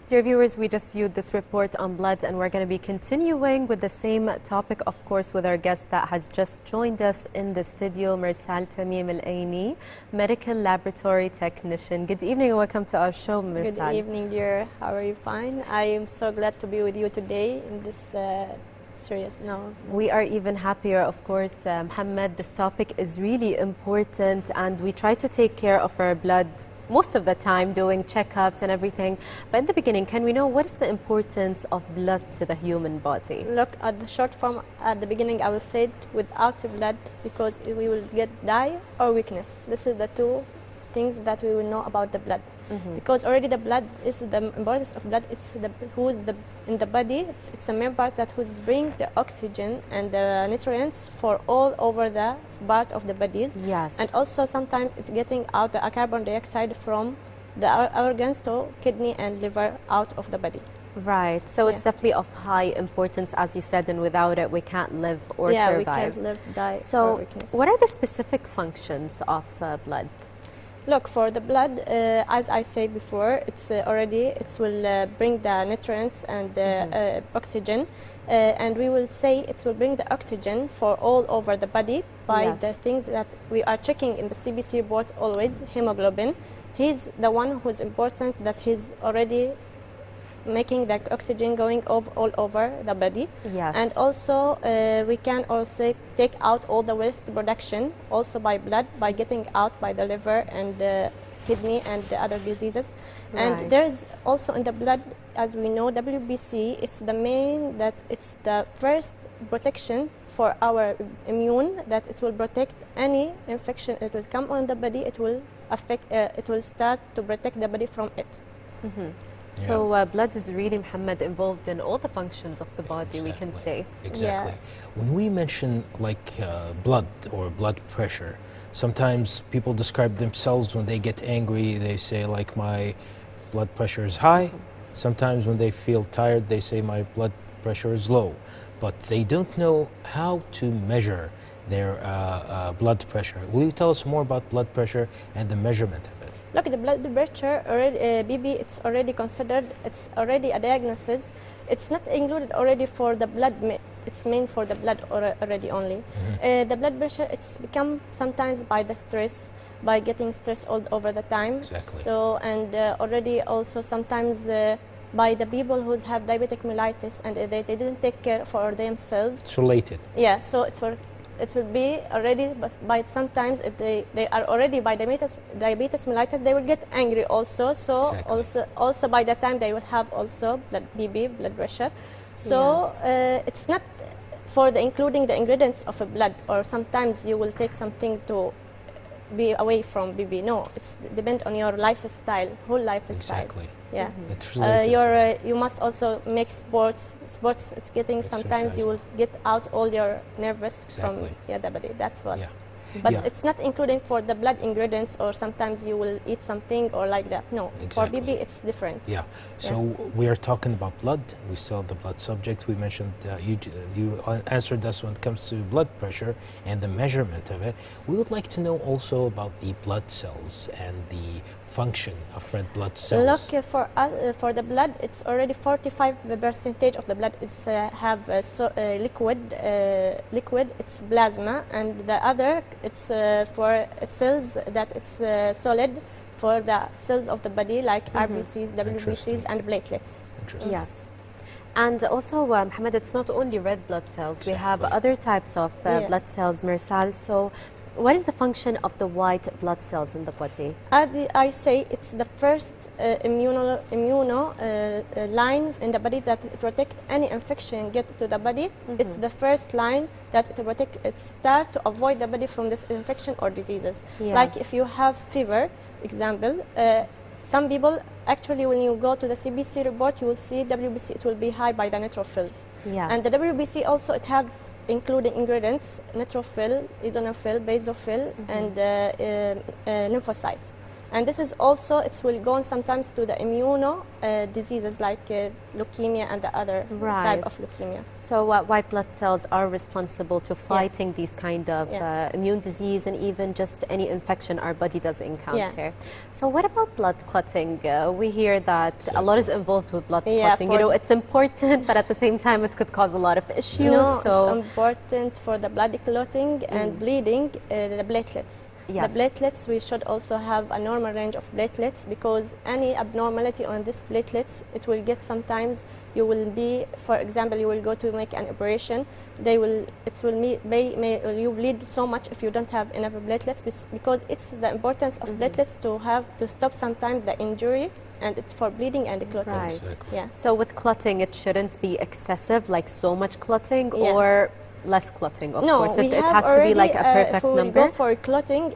Dear viewers, we just viewed this report on blood, and we're going to be continuing with the same topic, of course, with our guest that has just joined us in the studio, Mersal Tamim Al-Aini, medical laboratory technician. Good evening and welcome to our show, Mersal. Good evening, dear. How are you? Fine. I am so glad to be with you today in this serious. No. We are even happier, of course, Mohammed. This topic is really important, and we try to take care of our blood most of the time, doing checkups and everything. But in the beginning, can we know what is the importance of blood to the human body? Look, at the short form, at the beginning, I will say it, without blood, because we will get die or weakness. This is the two things that we will know about the blood. Because already the blood is the importance of blood. It's the who's the in the body. It's the main part that who's bring the oxygen and the nutrients for all over the part of the bodies. Yes. And also sometimes it's getting out the carbon dioxide from the organs to kidney and liver out of the body. Right. So it's definitely of high importance, as you said, and without it we can't live or survive. We can't live, die. So what are the specific functions of blood? Look, for the blood, as I said before, it's already, it will bring the nutrients and oxygen, and we will say it will bring the oxygen for all over the body by the things that we are checking in the CBC report always, hemoglobin. He's the one who's important, that he's already making the oxygen going all over the body. Yes. And also we can also take out all the waste production also by blood, by getting out by the liver and kidney and the other diseases. Right. And there's also in the blood, as we know, WBC, it's the main, that it's the first protection for our immune, that it will protect any infection. It will come on the body, it will affect, it will start to protect the body from it. So blood is really, Mohammed, involved in all the functions of the body, we can say. Exactly. When we mention like blood or blood pressure, sometimes people describe themselves when they get angry, they say like my blood pressure is high. Sometimes when they feel tired, they say my blood pressure is low. But they don't know how to measure their blood pressure. Will you tell us more about blood pressure and the measurement of it? Look, the blood pressure already, BB, it's already considered, it's already a diagnosis. It's not included already for the blood, it's meant for the blood already only. The blood pressure, it's become sometimes by the stress, by getting stressed all over the time. Exactly. So, and already also sometimes by the people who have diabetic mellitus and they didn't take care for themselves. It's related. Yeah, so it's for, it will be already, by sometimes if they are already by diabetes mellitus, they will get angry also. So also by the time they will have also blood pressure. So it's not for the including the ingredients of a blood, or sometimes you will take something to be away from BB. No, it's depend on your lifestyle, whole lifestyle. Exactly. Yeah. You must also make sports. Sports, it's getting, sometimes you will get out all your nervous from the body. That's what. But it's not including for the blood ingredients, or sometimes you will eat something or like that. No, for BB it's different. So we are talking about blood. We still have the blood subject. We mentioned you answered us when it comes to blood pressure and the measurement of it. We would like to know also about the blood cells and the function of red blood cells. Look, for the blood, it's already 45% of the blood is have liquid. It's plasma, and the other it's for cells that it's solid, for the cells of the body like RBCs, WBCs, and platelets. Yes. And also, Mohammed, it's not only red blood cells. We have other types of blood cells, Mersal. So what is the function of the white blood cells in the body? I say it's the first immuno line in the body that protect any infection get to the body. It's the first line that it protect. It start to avoid the body from this infection or diseases. Like if you have fever, example, some people actually when you go to the CBC report, you will see WBC. It will be high by the neutrophils. And the WBC also it have including ingredients, neutrophil, eosinophil, basophil, and lymphocytes. And this is also, it will go on sometimes to the immuno diseases like leukemia and the other type of leukemia. So white blood cells are responsible to fighting these kind of immune disease and even just any infection our body does encounter. So what about blood clotting? We hear that a lot is involved with blood clotting. You know, it's important, but at the same time it could cause a lot of issues. No, it's important for the blood clotting and bleeding, the platelets. Yes. The platelets, we should also have a normal range of platelets, because any abnormality on these platelets, it will get sometimes, you will be, for example, you will go to make an operation, you bleed so much if you don't have enough platelets, because it's the importance of platelets to stop sometimes the injury and for bleeding and clotting. Right. Exactly. Yeah. So with clotting, it shouldn't be excessive, like so much clotting, or less clotting, of course. It has to be like a perfect number. Go for clotting,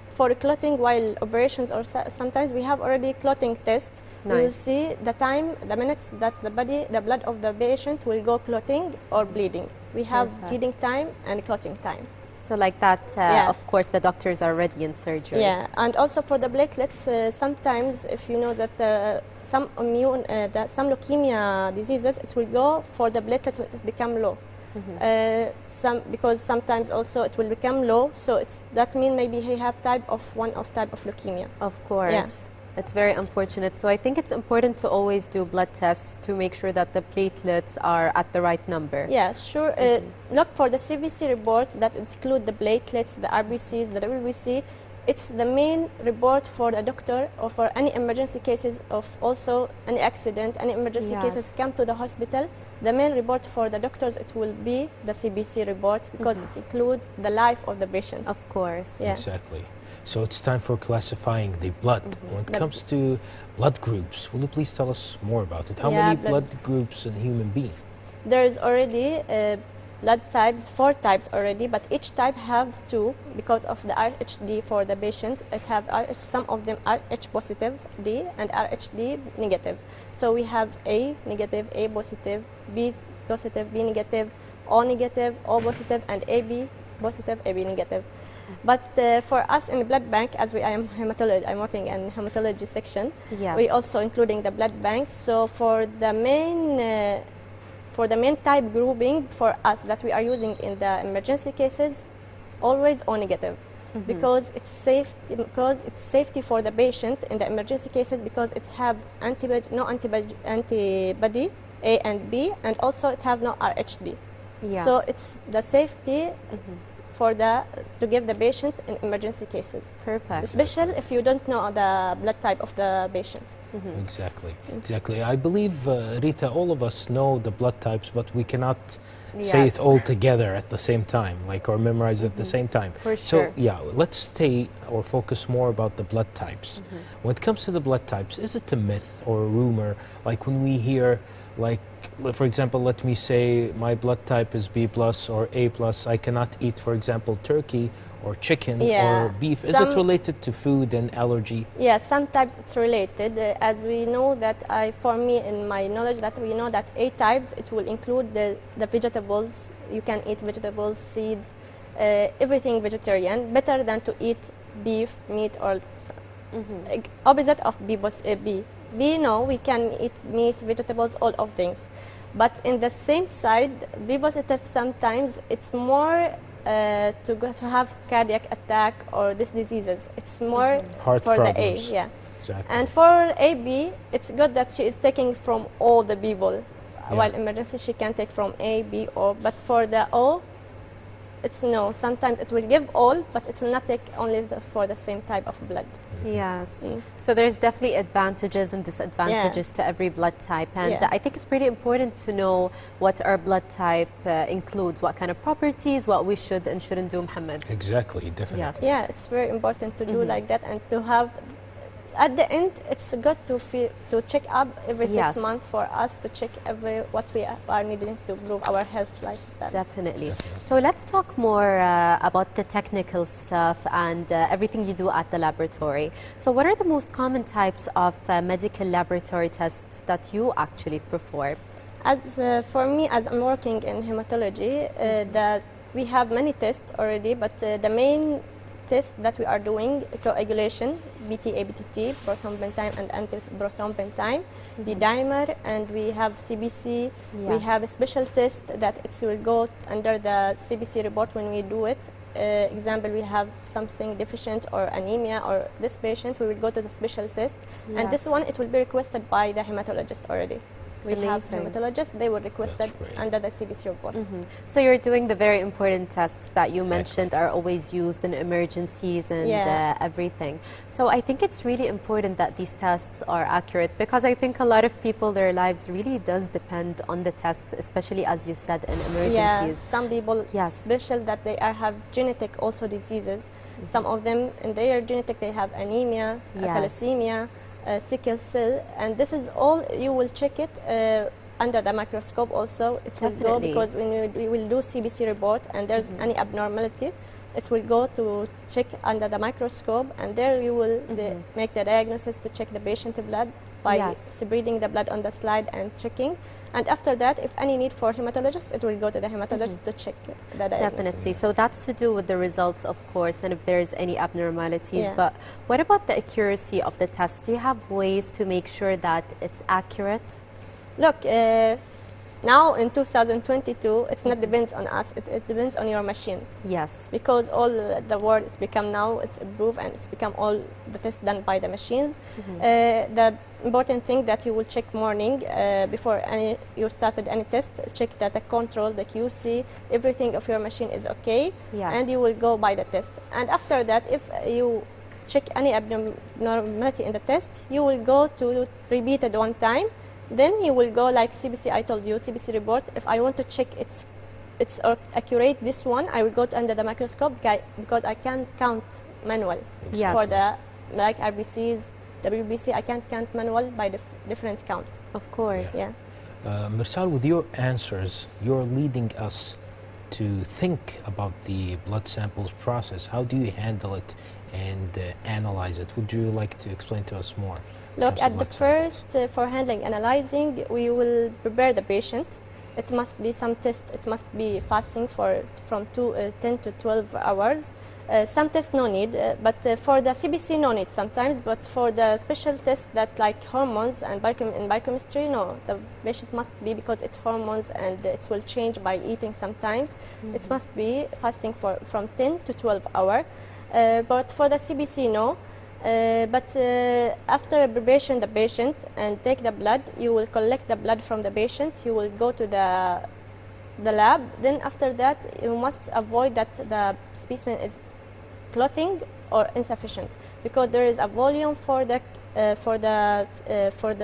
for clotting while operations, or sometimes we have already clotting tests. Nice. We will see the time, the minutes that the blood of the patient will go clotting or bleeding. We have bleeding time and clotting time. So like that, of course, the doctors are ready in surgery. Yeah, and also for the platelets, sometimes if you know that some leukemia diseases, it will go for the platelets when it become low. Because sometimes also it will become low, so that means maybe he have type of leukemia. Of course. It's very unfortunate. So I think it's important to always do blood tests to make sure that the platelets are at the right number. Yeah, sure. Look for the CBC report that include the platelets, the RBCs, the WBC. It's the main report for the doctor, or for any emergency cases of also any accident, any emergency cases come to the hospital. The main report for the doctors, it will be the CBC report, because it includes the life of the patient. Of course. Yeah. Exactly. So it's time for classifying the blood. When it comes to blood groups, will you please tell us more about it? How many blood groups in human being? There is already blood types, 4 types already, but each type have 2 because of the RHD for the patient. It have some of them RH positive D and RHD negative. So we have A negative, A positive, B positive, B negative, O negative, O positive, and AB positive, AB negative. But for us in the blood bank, as I'm hematologist, I'm working in hematology section. We also including the blood bank. So for the main type grouping for us that we are using in the emergency cases, always O negative, because it's safe. Because it's safety for the patient in the emergency cases, because it's have antibody A and B, and also it have no RHD. So it's the safety to give the patient in emergency cases. Perfect. Especially if you don't know the blood type of the patient. Exactly. Exactly. I believe, Rita, all of us know the blood types, but we cannot say it all together at the same time, like, or memorize it at the same time. For sure. So yeah, let's stay or focus more about the blood types. When it comes to the blood types, is it a myth or a rumor? Like when we hear, like, for example, let me say my blood type is B plus or A plus, I cannot eat, for example, turkey or chicken or beef. Is it related to food and allergy? Yeah, sometimes it's related. As we know that, for me, in my knowledge, that we know that A types, it will include the vegetables. You can eat vegetables, seeds, everything vegetarian, better than to eat beef, meat, or opposite of B. B, no, we can eat meat, vegetables, all of things. But in the same side, B positive, sometimes it's more to have cardiac attack or these diseases. It's more Heart for problems. the A, Exactly. And for AB, it's good that she is taking from all the people. While emergency, she can take from A, B, O. But for the O, it's no. Sometimes it will give all, but it will not take only for the same type of blood. Yes. So there's definitely advantages and disadvantages to every blood type. And I think it's pretty important to know what our blood type includes, what kind of properties, what we should and shouldn't do, Mohammed. Exactly, definitely. Yes. Yeah, it's very important to do like that, and to have, at the end, it's good to check up every 6 months for us to check what we are needing to improve our health lifestyle. Definitely. So let's talk more about the technical stuff and everything you do at the laboratory. So what are the most common types of medical laboratory tests that you actually perform? As for me, as I'm working in hematology, that we have many tests already, but the main tests that we are doing: coagulation, BTA, BTT, prothrombin and anti-prothrombin time, the dimer, and we have CBC. We have a special test that it will go under the CBC report when we do it. Example, we have something deficient or anemia or this patient, we will go to the special test. And this one, it will be requested by the hematologist already. We have hematologists, they will request it under the CBC report. So you're doing the very important tests that you mentioned are always used in emergencies and everything. So I think it's really important that these tests are accurate, because I think a lot of people, their lives really does depend on the tests, especially as you said, in emergencies. Some people, special that they have genetic also diseases. Some of them in their genetic, they have anemia, thalassemia, sickle cell, and this is all you will check it under the microscope also. It will go, because when we will do CBC report and there's any abnormality, it will go to check under the microscope, and there you will make the diagnosis to check the patient blood by spreading the blood on the slide and checking. And after that, if any need for hematologist, it will go to the hematologist to check the diagnosis. Definitely. So that's to do with the results, of course, and if there's any abnormalities. But what about the accuracy of the test? Do you have ways to make sure that it's accurate? Look, now in 2022, it's not depends on us, it depends on your machine. Yes. Because all the world is become now, it's improved and it's become all the tests done by the machines. The important thing that you will check morning before you started any test, check that the control, the QC, everything of your machine is okay, and you will go by the test. And after that, if you check any abnormality in the test, you will go to repeat it one time. Then you will go like CBC, I told you, CBC report. If I want to check it's accurate, this one, I will go under the microscope, because I can't count manual. For the like RBCs, WBC, I can't count manual by different count. Of course. Mersal, with your answers, you're leading us to think about the blood samples process. How do you handle it and analyze it? Would you like to explain to us more? Look, at the first, for handling, analyzing, we will prepare the patient. It must be some tests, it must be fasting from 10 to 12 hours. Some tests no need, but for the CBC no need sometimes, but for the special tests that like hormones and biochemistry, no, the patient must be, because it's hormones and it will change by eating sometimes. It must be fasting from 10 to 12 hours. But for the CBC, no. But after preparation the patient and take the blood, you will collect the blood from the patient, you will go to the lab. Then after that, you must avoid that the specimen is clotting or insufficient, because there is a volume for the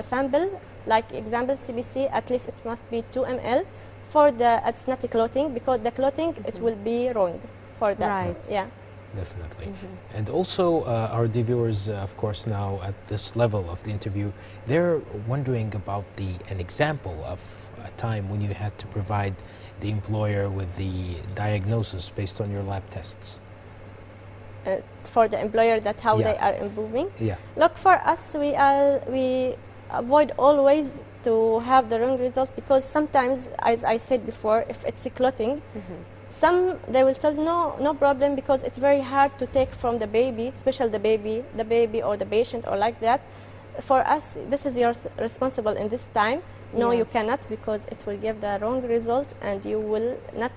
sample. Like example, CBC, at least it must be 2 ml. For it's not clotting, because the clotting it will be wrong for that. Definitely. And also our viewers, of course, now at this level of the interview, they're wondering about an example of a time when you had to provide the employer with the diagnosis based on your lab tests. For the employer, that how they are improving. Yeah. Look, for us, we avoid always to have the wrong result, because sometimes, as I said before, if it's clotting, some they will tell no problem, because it's very hard to take from the baby, especially the baby or the patient or like that. For us, this is your responsible in this time. No, you cannot, because it will give the wrong result, and you will not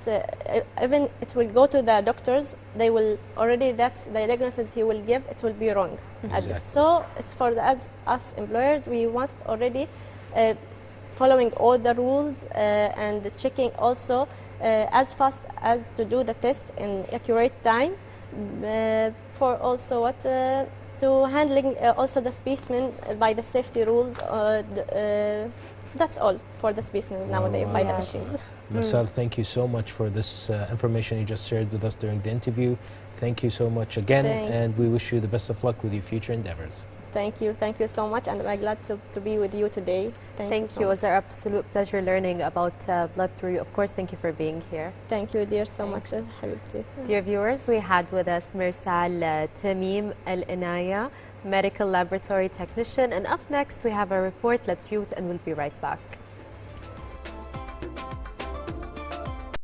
even it will go to the doctors. They will already, that's the diagnosis he will give, it will be wrong. So it's for us employers, we must already following all the rules and checking also as fast as to do the test in accurate time, for also what to handling also the specimen by the safety rules. That's all for the specimen nowadays by the machines. Mersal, thank you so much for this information you just shared with us during the interview. Thank you so much again, and we wish you the best of luck with your future endeavors. Thank you so much, and I'm glad to be with you today. Thank you. It was our absolute pleasure learning about blood through you. Of course, thank you for being here. Thank you, dear, so much. Dear viewers, we had with us Mersal Tamim Alania, medical laboratory technician, and up next we have a report. Let's view it and we'll be right back.